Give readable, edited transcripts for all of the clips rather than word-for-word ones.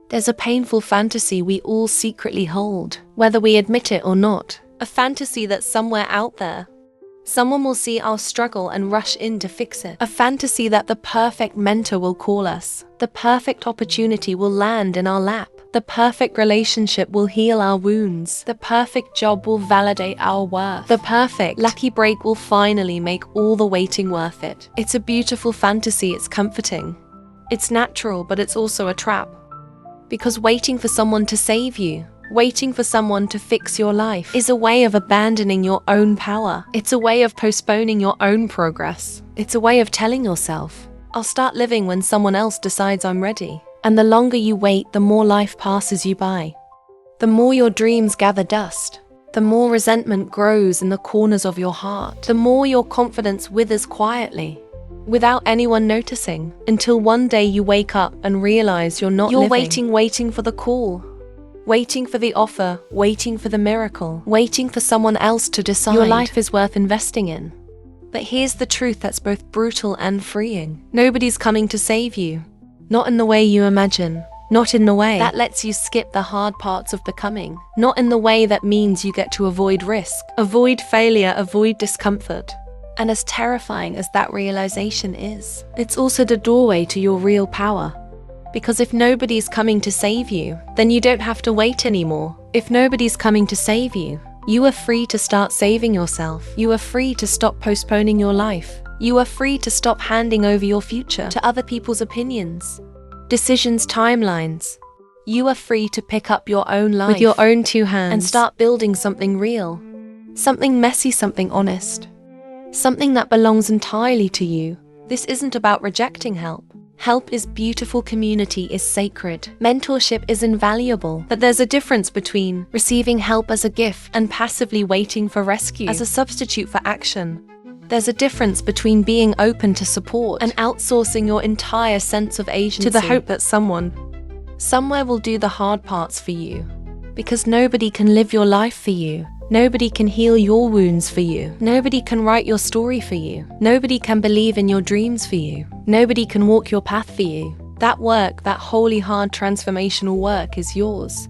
There's a painful fantasy we all secretly hold, whether we admit it or not. A fantasy that somewhere out there, someone will see our struggle and rush in to fix it. A fantasy that the perfect mentor will call us. The perfect opportunity will land in our lap. The perfect relationship will heal our wounds. The perfect job will validate our worth. The perfect lucky break will finally make all the waiting worth it. It's a beautiful fantasy, it's comforting. It's natural, but it's also a trap. Because waiting for someone to save you, waiting for someone to fix your life, is a way of abandoning your own power. It's a way of postponing your own progress. It's a way of telling yourself, I'll start living when someone else decides I'm ready. And the longer you wait, the more life passes you by. The more your dreams gather dust. The more resentment grows in the corners of your heart. The more your confidence withers quietly, without anyone noticing, until one day you wake up and realize you're not living. Waiting for the call. Waiting for the offer, waiting for the miracle, waiting for someone else to decide your life is worth investing in. But here's the truth that's both brutal and freeing. Nobody's coming to save you. Not in the way you imagine. Not in the way that lets you skip the hard parts of becoming. Not in the way that means you get to avoid risk, avoid failure, avoid discomfort. And as terrifying as that realization is, it's also the doorway to your real power. Because if nobody's coming to save you, then you don't have to wait anymore. If nobody's coming to save you, you are free to start saving yourself. You are free to stop postponing your life. You are free to stop handing over your future to other people's opinions, decisions, timelines. You are free to pick up your own life with your own two hands and start building something real, something messy, something honest, something that belongs entirely to you. This isn't about rejecting help. Help is beautiful, community is sacred, mentorship is invaluable. But there's a difference between receiving help as a gift and passively waiting for rescue as a substitute for action. There's a difference between being open to support and outsourcing your entire sense of agency to the hope that someone, somewhere will do the hard parts for you. Because nobody can live your life for you. Nobody can heal your wounds for you. Nobody can write your story for you. Nobody can believe in your dreams for you. Nobody can walk your path for you. That work, that holy hard transformational work is yours.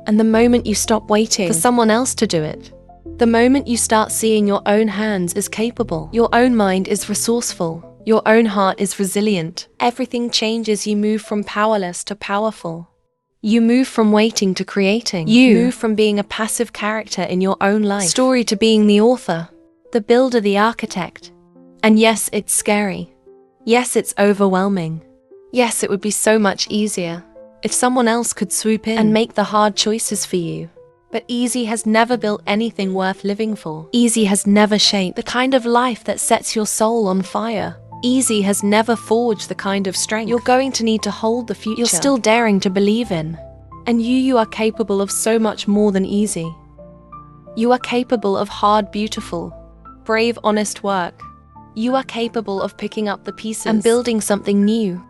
And the moment you stop waiting for someone else to do it, the moment you start seeing your own hands as capable, your own mind is resourceful, your own heart is resilient, everything changes. You move from powerless to powerful. You move from waiting to creating. You move from being a passive character in your own life story to being the author, the builder, the architect. And yes, it's scary. Yes, it's overwhelming. Yes, it would be so much easier if someone else could swoop in and make the hard choices for you. But easy has never built anything worth living for. Easy has never shaped the kind of life that sets your soul on fire. Easy has never forged the kind of strength you're going to need to hold the future you're still daring to believe in. And you are capable of so much more than easy. You are capable of hard, beautiful, brave, honest work. You are capable of picking up the pieces and building something new.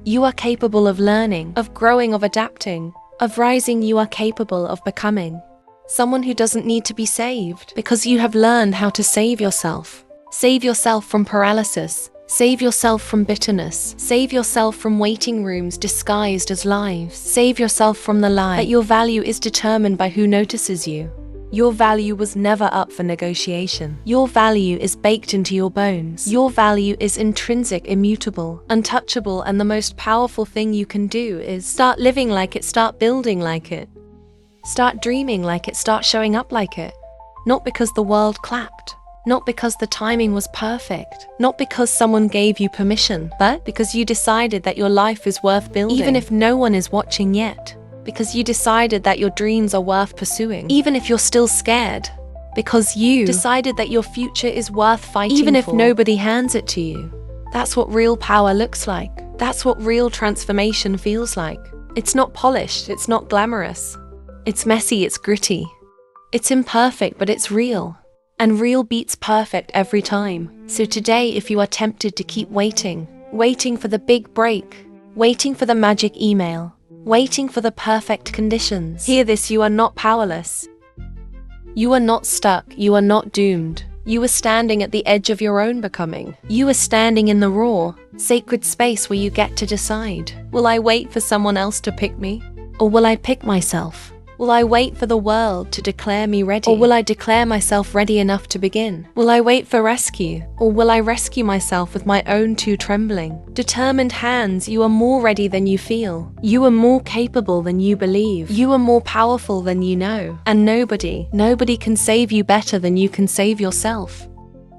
You are capable of learning, of growing, of adapting, of rising. You are capable of becoming someone who doesn't need to be saved because you have learned how to save yourself. Save yourself from paralysis. Save yourself from bitterness. Save yourself from waiting rooms disguised as lives. Save yourself from the lie that your value is determined by who notices you. Your value was never up for negotiation. Your value is baked into your bones. Your value is intrinsic, immutable, untouchable, and the most powerful thing you can do is start living like it, start building like it, start dreaming like it, start showing up like it. Not because the world clapped. Not because the timing was perfect, not because someone gave you permission, but because you decided that your life is worth building, even if no one is watching yet. Because you decided that your dreams are worth pursuing, even if you're still scared. Because you decided that your future is worth fighting even if nobody hands it to you. That's what real power looks like. That's what real transformation feels like. It's not polished, it's not glamorous. It's messy, it's gritty. It's imperfect, but it's real. And real beats perfect every time. So today, if you are tempted to keep waiting, waiting for the big break, waiting for the magic email, waiting for the perfect conditions, hear this: you are not powerless. You are not stuck. You are not doomed. You are standing at the edge of your own becoming. You are standing in the raw, Sacred space where you get to decide. Will I wait for someone else to pick me? Or will I pick myself? Will I wait for the world to declare me ready? Or will I declare myself ready enough to begin? Will I wait for rescue? Or will I rescue myself with my own two trembling, determined hands? You are more ready than you feel. You are more capable than you believe. You are more powerful than you know. And nobody can save you better than you can save yourself.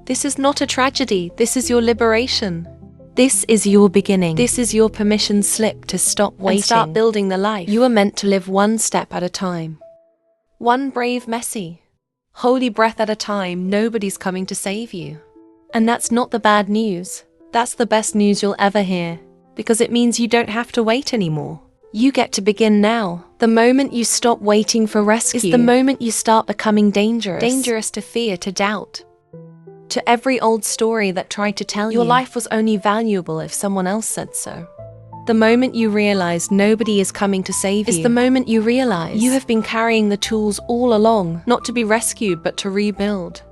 This is not a tragedy. This is your liberation. This is your beginning. This is your permission slip to stop waiting and start building the life you are meant to live, one step at a time. One brave, messy, holy breath at a time. Nobody's coming to save you. And that's not the bad news. That's the best news you'll ever hear, because it means you don't have to wait anymore. You get to begin now. The moment you stop waiting for rescue is the moment you start becoming dangerous. Dangerous to fear, to doubt. To every old story that tried to tell you your life was only valuable if someone else said so. The moment you realize nobody is coming to save you is the moment you realize you have been carrying the tools all along, not to be rescued but to rebuild.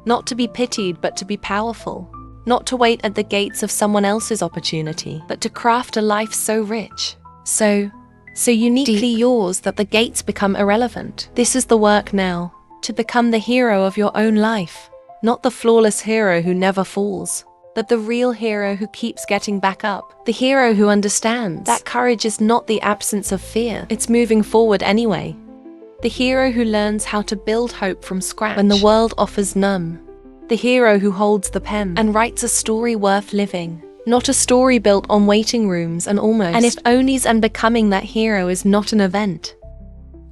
Not to be pitied but to be powerful. Not to wait at the gates of someone else's opportunity, but to craft a life so rich, so uniquely yours that the gates become irrelevant. This is the work now, to become the hero of your own life. Not the flawless hero who never falls, but the real hero who keeps getting back up. The hero who understands that courage is not the absence of fear, it's moving forward anyway. The hero who learns how to build hope from scratch when the world offers none. The hero who holds the pen and writes a story worth living, not a story built on waiting rooms and almost and if onlys. And becoming that hero is not an event.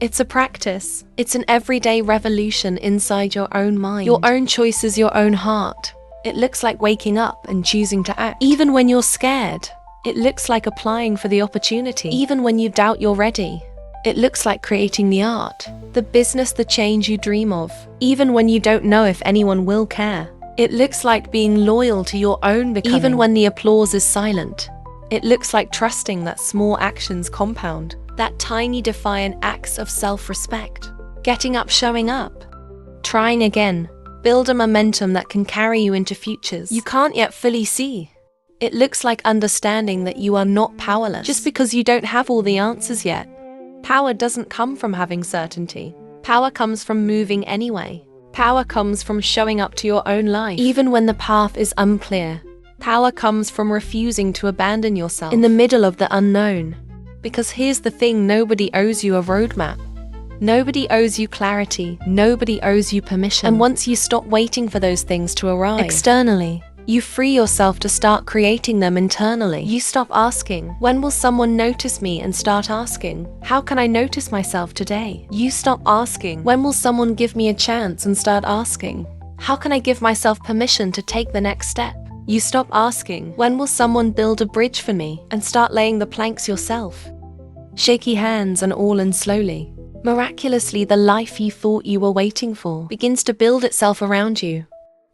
It's a practice. It's an everyday revolution inside your own mind. Your own choices, your own heart. It looks like waking up and choosing to act. Even when you're scared. It looks like applying for the opportunity. Even when you doubt you're ready. It looks like creating the art, the business, the change you dream of. Even when you don't know if anyone will care. It looks like being loyal to your own becoming. Even when the applause is silent. It looks like trusting that small actions compound. That tiny defiant acts of self-respect. Getting up, showing up. Trying again. Build a momentum that can carry you into futures you can't yet fully see. It looks like understanding that you are not powerless just because you don't have all the answers yet. Power doesn't come from having certainty. Power comes from moving anyway. Power comes from showing up to your own life, even when the path is unclear. Power comes from refusing to abandon yourself in the middle of the unknown. Because here's the thing, nobody owes you a roadmap. Nobody owes you clarity. Nobody owes you permission. And once you stop waiting for those things to arrive externally, you free yourself to start creating them internally. You stop asking, when will someone notice me, and start asking, how can I notice myself today? You stop asking, when will someone give me a chance, and start asking, how can I give myself permission to take the next step? You stop asking, when will someone build a bridge for me, and start laying the planks yourself. Shaky hands and all, and slowly, miraculously, the life you thought you were waiting for begins to build itself around you.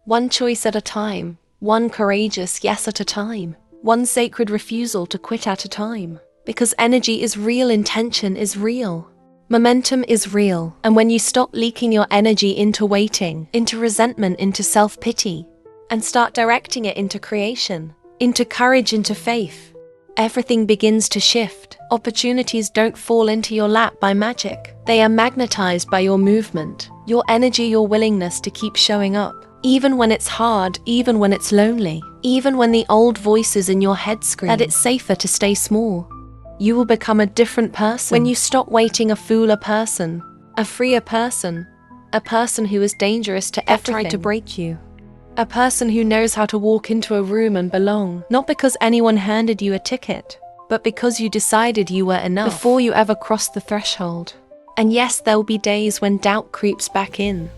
One choice at a time, one courageous yes at a time, one sacred refusal to quit at a time. Because energy is real, intention is real, momentum is real. And when you stop leaking your energy into waiting, into resentment, into self-pity, and start directing it into creation, into courage, into faith, everything begins to shift. Opportunities don't fall into your lap by magic. They are magnetized by your movement, your energy, your willingness to keep showing up. Even when it's hard, even when it's lonely, even when the old voices in your head scream that it's safer to stay small. You will become a different person when you stop waiting, a fool, a person, a freer person, a person who is dangerous to everything that tried to break you. A person who knows how to walk into a room and belong, not because anyone handed you a ticket, but because you decided you were enough before you ever crossed the threshold. And yes, there will be days when doubt creeps back in.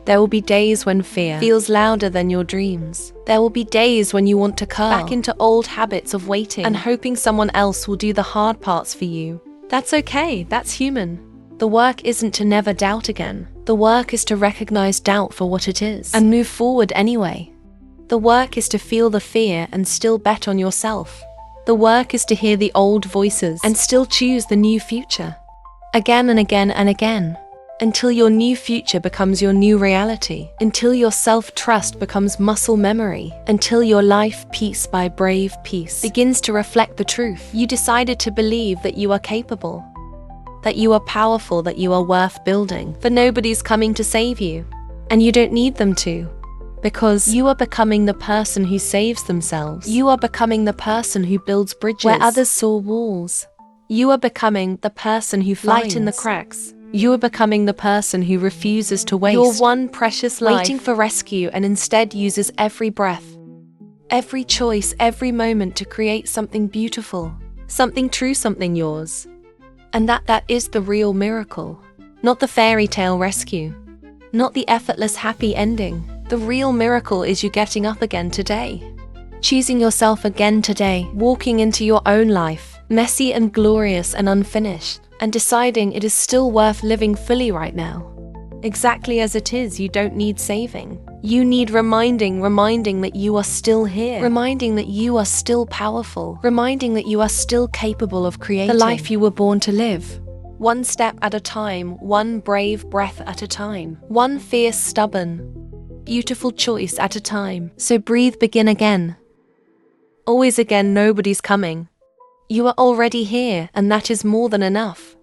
There will be days when fear feels louder than your dreams. There will be days when you want to curl back into old habits of waiting and hoping someone else will do the hard parts for you. That's okay, that's human. The work isn't to never doubt again. The work is to recognize doubt for what it is and move forward anyway. The work is to feel the fear and still bet on yourself. The work is to hear the old voices and still choose the new future. Again and again and again. until your new future becomes your new reality, until your self-trust becomes muscle memory, until your life, piece by brave piece, begins to reflect the truth. You decided to believe that you are capable, that you are powerful, that you are worth building, for nobody's coming to save you, and you don't need them to. Because you are becoming the person who saves themselves. You are becoming the person who builds bridges where others saw walls. You are becoming the person who finds light in the cracks. You are becoming the person who refuses to waste your one precious life waiting for rescue, and instead uses every breath, every choice, every moment to create something beautiful, something true, something yours. And that is the real miracle. Not the fairy tale rescue. Not the effortless happy ending. The real miracle is you getting up again today. Choosing yourself again today. Walking into your own life, messy and glorious and unfinished, and deciding it is still worth living fully right now. Exactly as it is, you don't need saving. You need reminding that you are still here. Reminding that you are still powerful. Reminding that you are still capable of creating the life you were born to live. One step at a time, one brave breath at a time, one fierce, stubborn, beautiful choice at a time. So breathe, begin again. Always again, nobody's coming. You are already here, and that is more than enough.